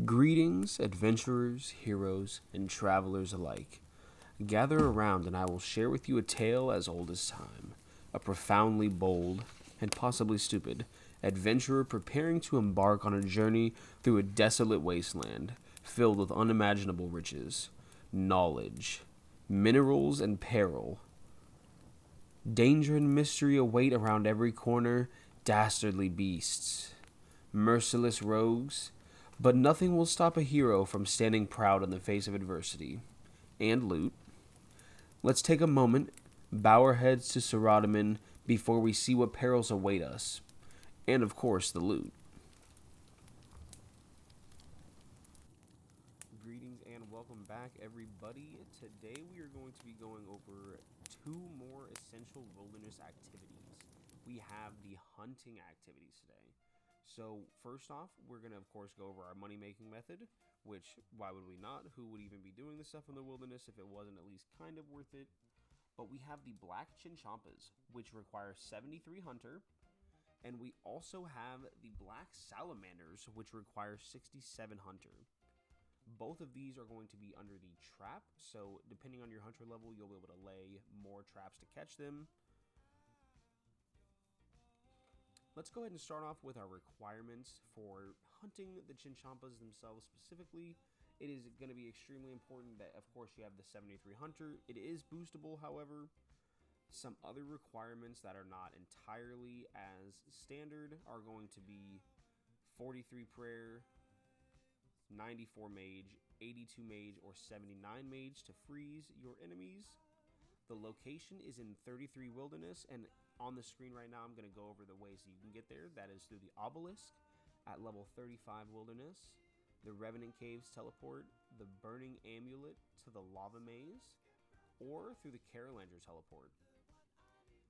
Greetings, adventurers, heroes, and travelers alike. Gather around and I will share with you a tale as old as time. A profoundly bold, and possibly stupid, adventurer preparing to embark on a journey through a desolate wasteland filled with unimaginable riches, knowledge, minerals, and peril. Danger and mystery await around every corner, dastardly beasts, merciless rogues, but nothing will stop a hero from standing proud in the face of adversity. And loot. Let's take a moment, bow our heads to Saradaman before we see what perils await us. And of course, the loot. Greetings and welcome back, everybody. Today we are going to be going over two more essential wilderness activities. We have the hunting activities today. So first off, we're going to, of course, go over our money-making method, which, why would we not? Who would even be doing this stuff in the wilderness if it wasn't at least kind of worth it? But we have the black chinchampas, which require 73 hunter, and we also have the black salamanders, which require 67 hunter. Both of these are going to be under the trap, so depending on your hunter level, you'll be able to lay more traps to catch them. Let's go ahead and start off with our requirements for hunting the chinchampas themselves specifically. It is going to be extremely important that, of course, you have the 73 hunter. It is boostable, however. Some other requirements that are not entirely as standard are going to be 43 prayer, 94 mage, 82 mage, or 79 mage to freeze your enemies. The location is in 33 wilderness, and on the screen right now, I'm going to go over the ways that you can get there. That is through the obelisk at level 35 wilderness, the Revenant Caves teleport, the Burning Amulet to the Lava Maze, or through the Carolander teleport.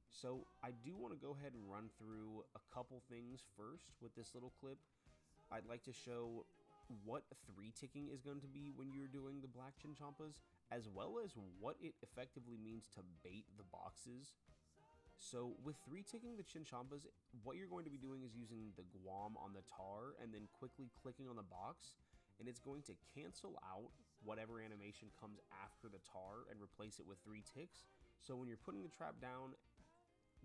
So I do want to go ahead and run through a couple things first with this little clip. I'd like to show what 3-ticking is going to be when you're doing the black chinchampas, as well as what it effectively means to bait the boxes. So with 3-ticking the chinchampas, what you're going to be doing is using the guam on the tar and then quickly clicking on the box, and it's going to cancel out whatever animation comes after the tar and replace it with 3 ticks. So when you're putting the trap down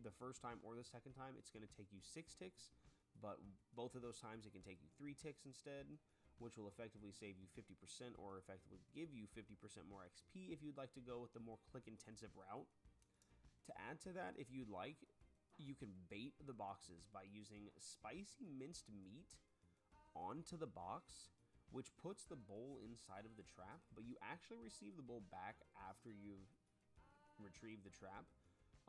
the first time or the second time, it's going to take you 6 ticks, but both of those times it can take you 3 ticks instead, which will effectively save you 50% or effectively give you 50% more XP if you'd like to go with the more click-intensive route. To add to that, if you'd like, you can bait the boxes by using spicy minced meat onto the box, which puts the bowl inside of the trap, but you actually receive the bowl back after you've retrieved the trap.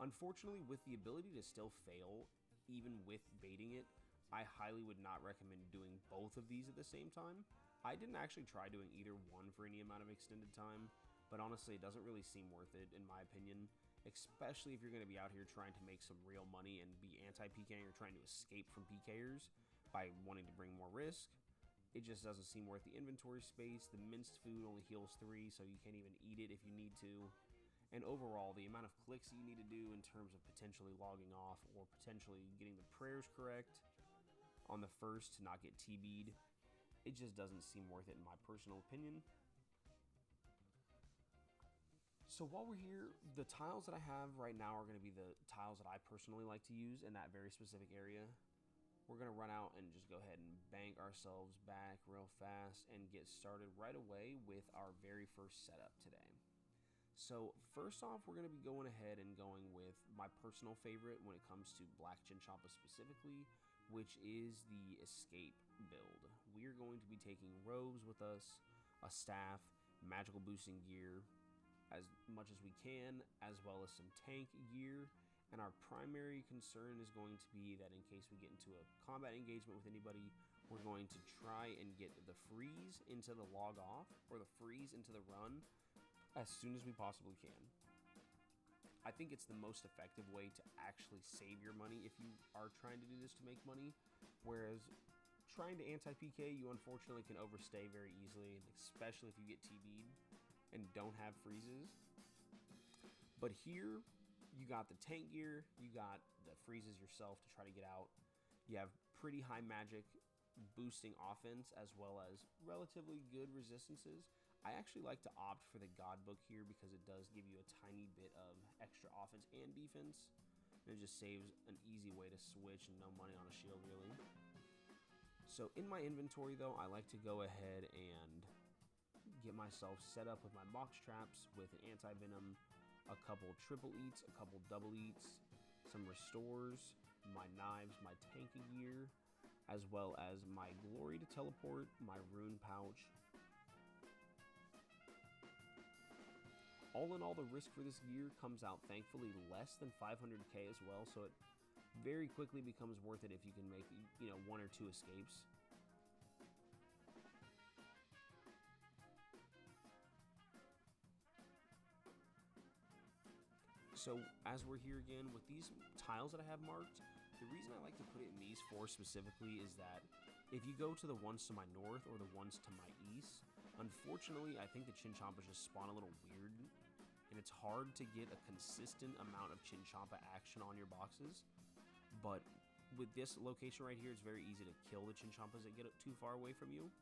Unfortunately, with the ability to still fail, even with baiting it, I highly would not recommend doing both of these at the same time. I didn't actually try doing either one for any amount of extended time, but honestly, it doesn't really seem worth it in my opinion, especially if you're going to be out here trying to make some real money and be anti-pking or trying to escape from PKers by wanting to bring more risk. It just doesn't seem worth the inventory space. The minced food only heals 3, so you can't even eat it if you need to. And overall, the amount of clicks that you need to do in terms of potentially logging off or potentially getting the prayers correct on the first to not get TB'd, it just doesn't seem worth it in my personal opinion. So while we're here, the tiles that I have right now are going to be the tiles that I personally like to use in that very specific area. We're going to run out and just go ahead and bank ourselves back real fast and get started right away with our very first setup today. So first off, we're going to be going ahead and going with my personal favorite when it comes to black chinchampa specifically, which is the escape build. We're going to be taking robes with us, a staff, magical boosting gear, as much as we can, as well as some tank gear. And our primary concern is going to be that in case we get into a combat engagement with anybody, we're going to try and get the freeze into the log off or the freeze into the run as soon as we possibly can. I think it's the most effective way to actually save your money if you are trying to do this to make money, whereas trying to anti-PK, you unfortunately can overstay very easily, especially if you get TB'd and don't have freezes. But here, you got the tank gear, you got the freezes yourself to try to get out. You have pretty high magic boosting offense as well as relatively good resistances, I actually like to opt for the God Book here because it does give you a tiny bit of extra offense and defense. And it just saves an easy way to switch and no money on a shield, really. So in my inventory, though, I like to go ahead and get myself set up with my box traps with an anti-venom, a couple triple eats, a couple double eats, some restores, my knives, my tank gear, as well as my glory to teleport, my rune pouch. All in all, the risk for this gear comes out thankfully less than 500k as well, so it very quickly becomes worth it if you can make, you know, 1 or 2 escapes. So as we're here again with these tiles that I have marked, the reason I like to put it in these 4 specifically is that if you go to the ones to my north or the ones to my east, unfortunately I think the Chinchompas just spawn a little weird, and it's hard to get a consistent amount of Chinchompa action on your boxes. But with this location right here, it's very easy to kill the Chinchompas that get too far away from you.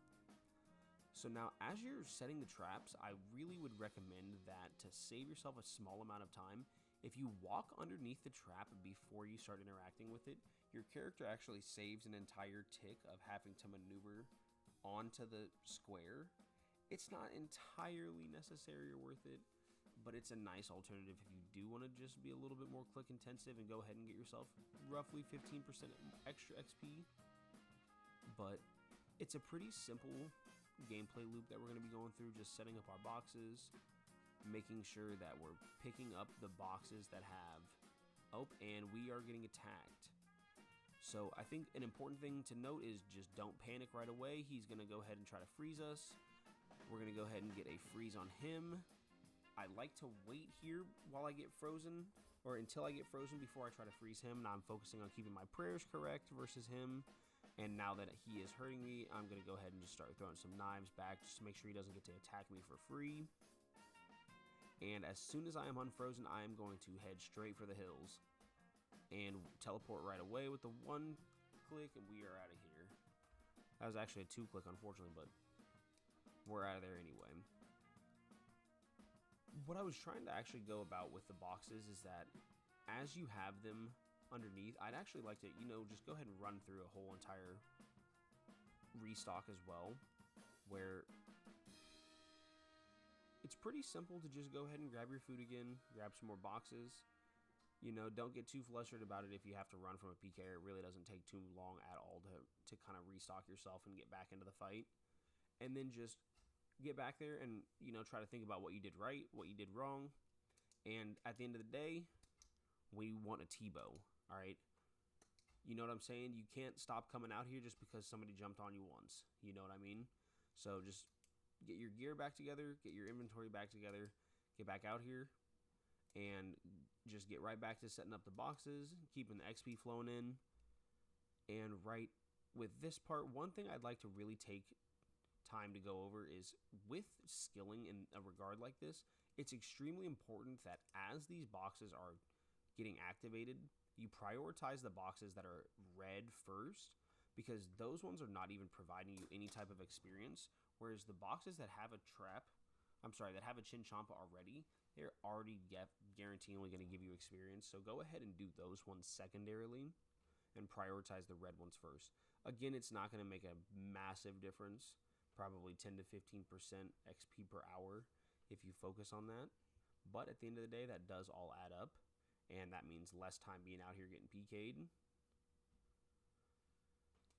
So now, as you're setting the traps, I really would recommend that to save yourself a small amount of time, if you walk underneath the trap before you start interacting with it, your character actually saves an entire tick of having to maneuver onto the square. It's not entirely necessary or worth it, but it's a nice alternative if you do want to just be a little bit more click intensive and go ahead and get yourself roughly 15% extra XP. But it's a pretty simple gameplay loop that we're going to be going through, just setting up our boxes, making sure that we're picking up the boxes that have, oh, and we are getting attacked. So I think an important thing to note is just don't panic right away. He's going to go ahead and try to freeze us. We're going to go ahead and get a freeze on him. I like to wait here while I get frozen, or until I get frozen before I try to freeze him. Now I'm focusing on keeping my prayers correct versus him. And now that he is hurting me, I'm going to go ahead and just start throwing some knives back just to make sure he doesn't get to attack me for free. And as soon as I am unfrozen, I am going to head straight for the hills and teleport right away with the 1 click, and we are out of here. That was actually a 2 click, unfortunately, but we're out of there anyway. What I was trying to actually go about with the boxes is that as you have them underneath, I'd actually like to, you know, just go ahead and run through a whole entire restock as well, where it's pretty simple to just go ahead and grab your food again, grab some more boxes. You know, don't get too flustered about it if you have to run from a pker. It really doesn't take too long at all to kind of restock yourself and get back into the fight. And then just get back there and, you know, try to think about what you did right, what you did wrong. And at the end of the day, we want a T-bow, all right? You know what I'm saying? You can't stop coming out here just because somebody jumped on you once. You know what I mean? So just get your gear back together, get your inventory back together, get back out here, and just get right back to setting up the boxes, keeping the XP flowing in. And right with this part, one thing I'd like to really take time to go over is with skilling in a regard like this, it's extremely important that as these boxes are getting activated, you prioritize the boxes that are red first, because those ones are not even providing you any type of experience, whereas the boxes that have a that have a Chinchompa already, they're already guaranteeingly going to give you experience. So go ahead and do those ones secondarily and prioritize the red ones first. Again, it's not going to make a massive difference, probably 10 to 15% XP per hour if you focus on that. But at the end of the day, that does all add up, and that means less time being out here getting PK'd.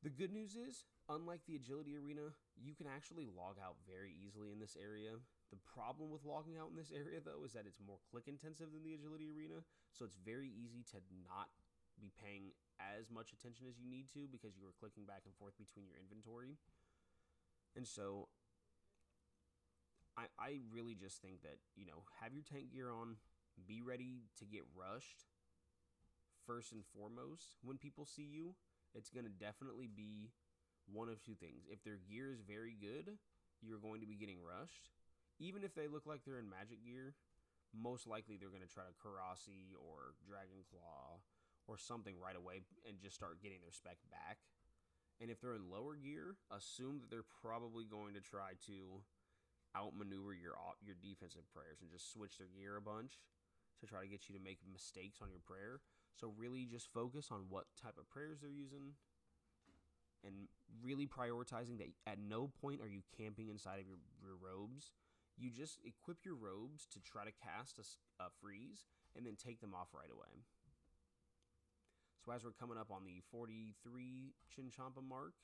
The good news is, unlike the agility arena, you can actually log out very easily in this area. The problem with logging out in this area, though, is that it's more click intensive than the agility arena, so it's very easy to not be paying as much attention as you need to because you are clicking back and forth between your inventory. And so I really just think that, you know, have your tank gear on, be ready to get rushed first and foremost. When people see you, it's going to definitely be one of 2 things. If their gear is very good, you're going to be getting rushed. Even if they look like they're in magic gear, most likely they're going to try to Karasi or Dragon Claw or something right away and just start getting their spec back. And if they're in lower gear, assume that they're probably going to try to outmaneuver your defensive prayers and just switch their gear a bunch to try to get you to make mistakes on your prayer. So really just focus on what type of prayers they're using and really prioritizing that at no point are you camping inside of your robes. You just equip your robes to try to cast a freeze and then take them off right away. So as we're coming up on the 43 Chinchompa mark,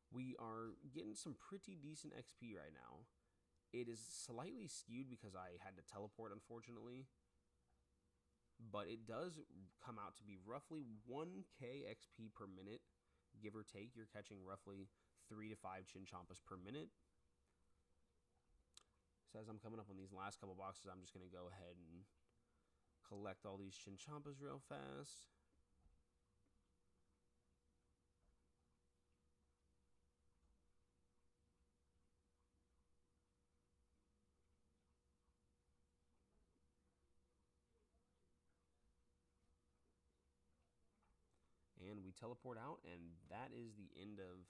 we are getting some pretty decent XP right now. It is slightly skewed because I had to teleport, unfortunately. But it does come out to be roughly 1k XP per minute, give or take. You're catching roughly 3 to 5 Chinchompas per minute. So as I'm coming up on these last couple boxes, I'm just going to go ahead and collect all these Chinchompas real fast. And we teleport out, and that is the end of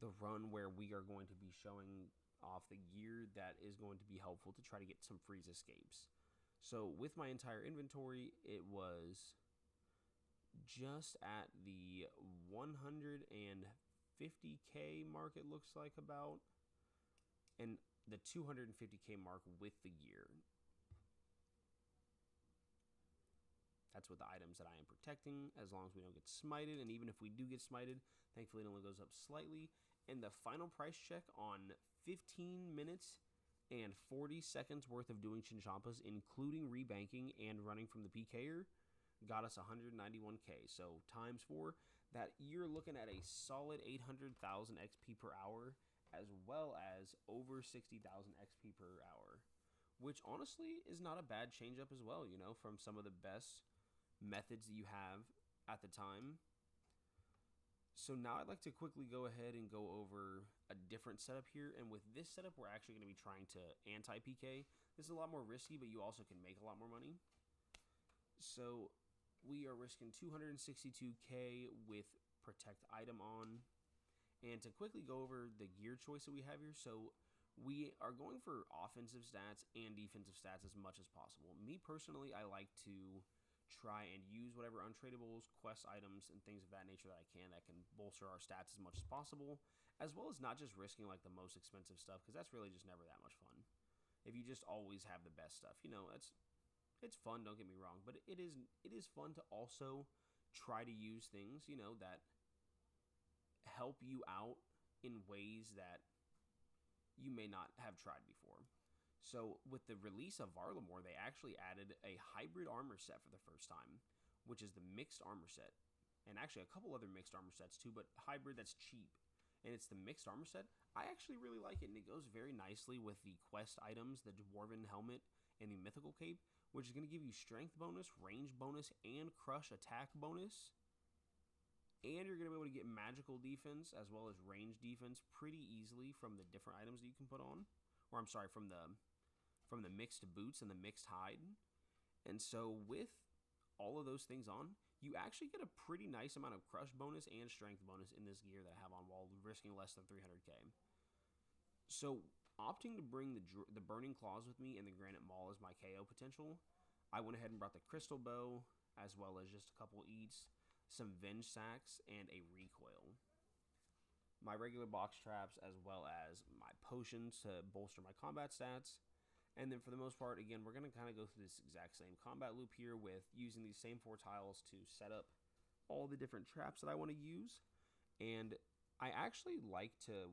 the run where we are going to be showing off the gear that is going to be helpful to try to get some freeze escapes. So with my entire inventory, it was just at the 150k mark, it looks like, about, and the 250k mark with the gear. That's with the items that I am protecting, as long as we don't get smited. And even if we do get smited, thankfully it only goes up slightly. And the final price check on 15 minutes and 40 seconds worth of doing Chinchompas, including rebanking and running from the pker, got us 191k. So times 4, that you're looking at a solid 800,000 XP per hour, as well as over 60,000 XP per hour, which honestly is not a bad change up as well, you know, from some of the best methods that you have at the time. So now I'd like to quickly go ahead and go over a different setup here. And with this setup, we're actually going to be trying to anti-PK. This is a lot more risky, but you also can make a lot more money. So we are risking 262k with protect item on. And to quickly go over the gear choice that we have here, so we are going for offensive stats and defensive stats as much as possible. Me personally, I like to try and use whatever untradables, quest items, and things of that nature that I can that can bolster our stats as much as possible, as well as not just risking like the most expensive stuff, because that's really just never that much fun. If you just always have the best stuff, you know, it's fun, don't get me wrong, but it is fun to also try to use things, you know, that help you out in ways that you may not have tried before. So with the release of Varlamore, they actually added a hybrid armor set for the first time, which is the mixed armor set. And actually a couple other mixed armor sets too, but hybrid that's cheap. And it's the mixed armor set. I actually really like it, and it goes very nicely with the quest items, the Dwarven Helmet and the Mythical Cape, which is going to give you strength bonus, range bonus, and crush attack bonus. And you're going to be able to get magical defense as well as range defense pretty easily from the different items that you can put on. Or I'm sorry, from the mixed boots and the mixed hide. And so with all of those things on, you actually get a pretty nice amount of crush bonus and strength bonus in this gear that I have on while risking less than 300k. So opting to bring the Burning Claws with me and the Granite Maul as my KO potential, I went ahead and brought the Crystal Bow as well as just a couple eats, some Venge Sacks, and a Recoil. My regular box traps as well as my potions to bolster my combat stats. And then for the most part, again, we're going to kind of go through this exact same combat loop here with using these same 4 tiles to set up all the different traps that I want to use. And I actually like to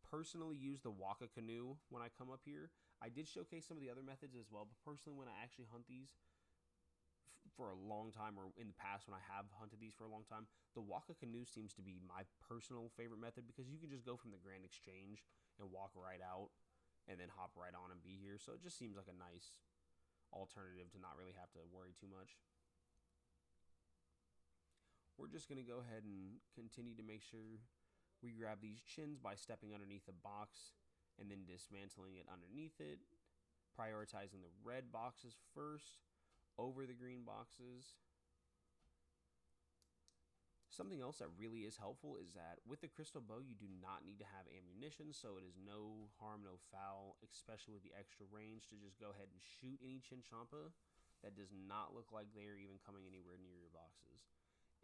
personally use the Waka Canoe when I come up here. I did showcase some of the other methods as well, but personally when I actually hunt these for a long time, or in the past when I have hunted these for a long time, the Waka Canoe seems to be my personal favorite method because you can just go from the Grand Exchange and walk right out and then hop right on and be here. So it just seems like a nice alternative to not really have to worry too much. We're just going to go ahead and continue to make sure we grab these chins by stepping underneath the box and then dismantling it underneath it, prioritizing the red boxes first over the green boxes. Something else that really is helpful is that with the crystal bow, you do not need to have ammunition, so it is no harm, no foul, especially with the extra range, to just go ahead and shoot any chinchompa that does not look like they're even coming anywhere near your boxes.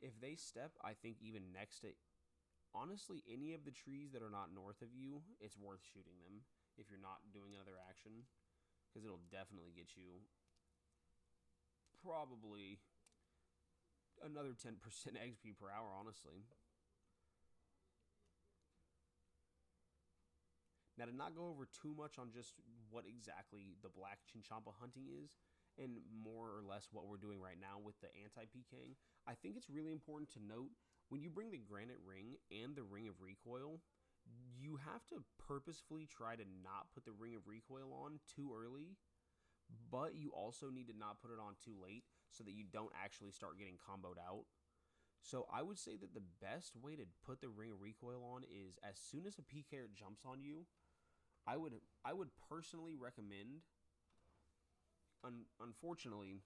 If they step, I think even next to, honestly, any of the trees that are not north of you, it's worth shooting them if you're not doing another action, because it'll definitely get you probably another 10% XP per hour, honestly. Now, to not go over too much on just what exactly the black chinchompa hunting is, and more or less what we're doing right now with the anti-pking, I think it's really important to note when you bring the granite ring and the ring of recoil, you have to purposefully try to not put the ring of recoil on too early, but you also need to not put it on too late so that you don't actually start getting comboed out. So I would say that the best way to put the ring of recoil on is as soon as a pker jumps on you, I would personally recommend. Unfortunately,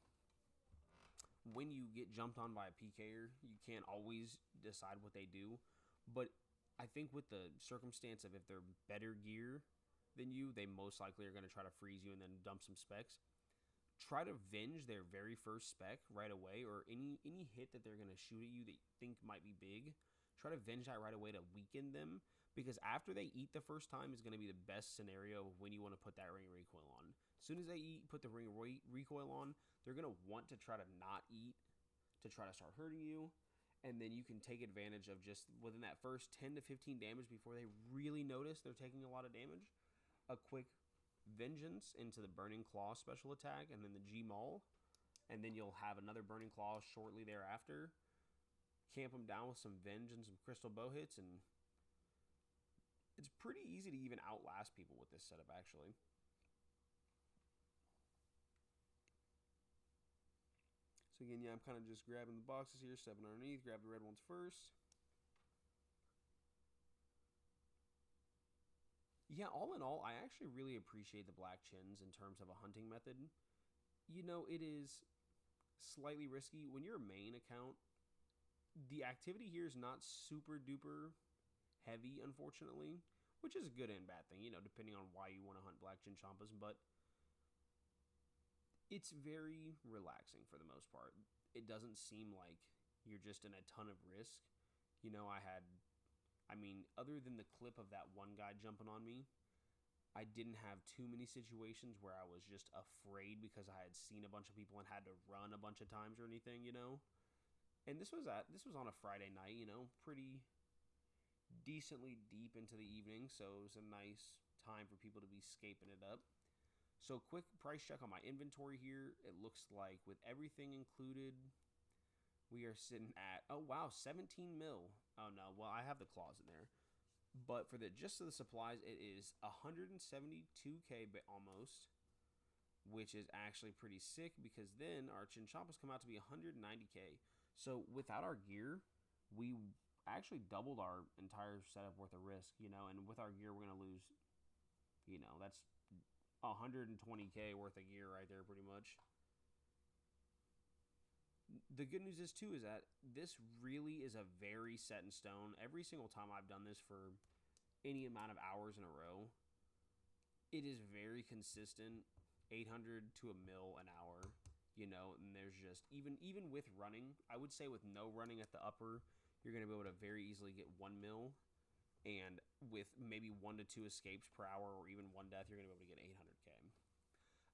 when you get jumped on by a pker, you can't always decide what they do. But I think with the circumstance of if they're better gear than you, they most likely are going to try to freeze you and then dump some specs. Try to venge their very first spec right away, or any hit that they're going to shoot at you that you think might be big. Try to venge that right away to weaken them, because after they eat the first time is going to be the best scenario of when you want to put that ring of recoil on. As soon as they eat, put the ring of recoil on, they're going to want to try to not eat to try to start hurting you, and then you can take advantage of just within that first 10 to 15 damage before they really notice they're taking a lot of damage. A quick vengeance into the burning claw special attack, and then the G Maul, and then you'll have another burning claw shortly thereafter. Camp them down with some venge and some crystal bow hits, and it's pretty easy to even outlast people with this setup, actually. So again, yeah, I'm kind of just grabbing the boxes here, stepping underneath, grab the red ones first. Yeah, all in all, I actually really appreciate the black chins in terms of a hunting method. You know, it is slightly risky. When you're a main account, the activity here is not super duper heavy, unfortunately, which is a good and bad thing, you know, depending on why you want to hunt black chinchompas, but it's very relaxing for the most part. It doesn't seem like you're just in a ton of risk. You know, other than the clip of that one guy jumping on me, I didn't have too many situations where I was just afraid because I had seen a bunch of people and had to run a bunch of times or anything, you know. And this was on a Friday night, you know, pretty decently deep into the evening, so it was a nice time for people to be scaping it up. So quick price check on my inventory here. It looks like with everything included, we are sitting at, oh wow, 17 mil. Oh no, well, I have the claws in there. But for the just of the supplies, it is 172k almost, which is actually pretty sick, because then our chinchompas come out to be 190k. So without our gear, we actually doubled our entire setup worth of risk, you know, and with our gear, we're going to lose, you know, that's 120k worth of gear right there pretty much. The good news is too is that this really is a very set in stone. Every single time I've done this for any amount of hours in a row, it is very consistent, 800 to a mil an hour, you know. And there's just even with running, I would say with no running at the upper, you're going to be able to very easily get 1 mil, and with maybe 1 to 2 escapes per hour or even 1 death, you're going to be able to get 800k.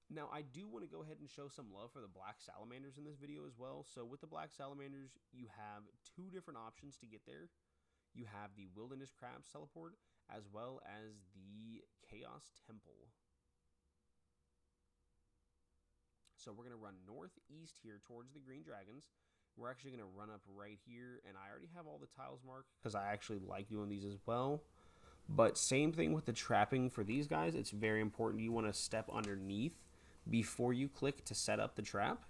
Now, I do want to go ahead and show some love for the black salamanders in this video as well. So with the black salamanders, you have 2 different options to get there. You have the wilderness crabs teleport, as well as the chaos temple. So we're going to run northeast here towards the green dragons. We're actually going to run up right here, and I already have all the tiles marked because I actually like doing these as well. But same thing with the trapping for these guys. It's very important you want to step underneath before you click to set up the trap.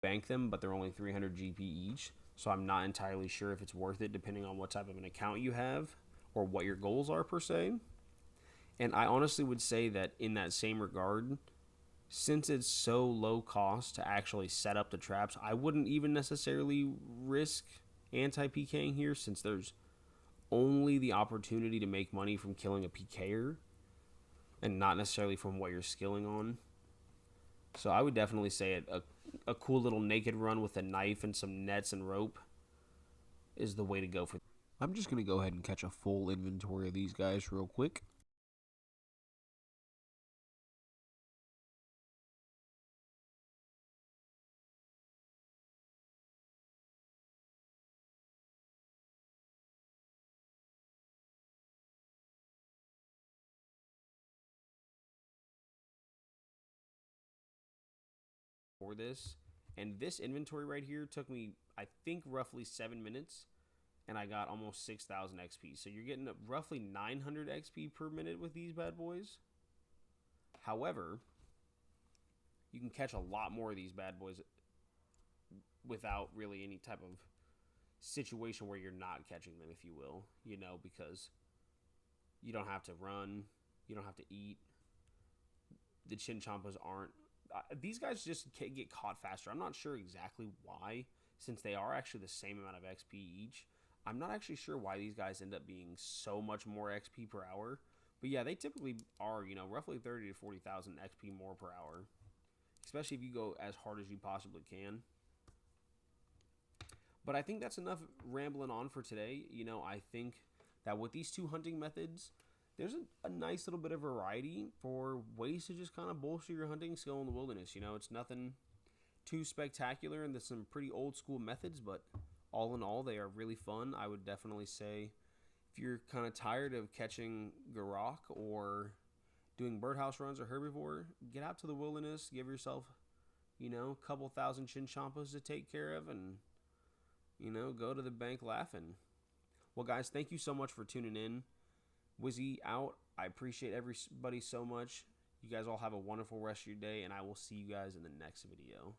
Bank them, but they're only 300 GP each, so I'm not entirely sure if it's worth it depending on what type of an account you have or what your goals are per se. And I honestly would say that in that same regard, Since it's so low cost to actually set up the traps, I wouldn't even necessarily risk anti-PKing here, since there's only the opportunity to make money from killing a pker and not necessarily from what you're skilling on. So I would definitely say a cool little naked run with a knife and some nets and rope is the way to go for. I'm just going to go ahead and catch a full inventory of these guys real quick. For this, and this inventory right here took me, I think, roughly 7 minutes, and I got almost 6,000 XP. So you're getting roughly 900 XP per minute with these bad boys. However, you can catch a lot more of these bad boys without really any type of situation where you're not catching them, if you will, because you don't have to run, you don't have to eat. The chinchompas aren't. These guys just get caught faster. I'm not sure exactly why, since they are actually the same amount of XP each. I'm not actually sure why these guys end up being so much more XP per hour. But yeah, they typically are, roughly 30 to 40,000 XP more per hour. Especially if you go as hard as you possibly can. But I think that's enough rambling on for today. I think that with these two hunting methods, there's a nice little bit of variety for ways to just kind of bolster your hunting skill in the wilderness. It's nothing too spectacular, and there's some pretty old school methods, but all in all, they are really fun. I would definitely say if you're kind of tired of catching garroch or doing birdhouse runs or herbivore, get out to the wilderness, give yourself, a couple thousand chinchompas to take care of, and, go to the bank laughing. Well, guys, thank you so much for tuning in. Wizzy out. I appreciate everybody so much. You guys all have a wonderful rest of your day, and I will see you guys in the next video.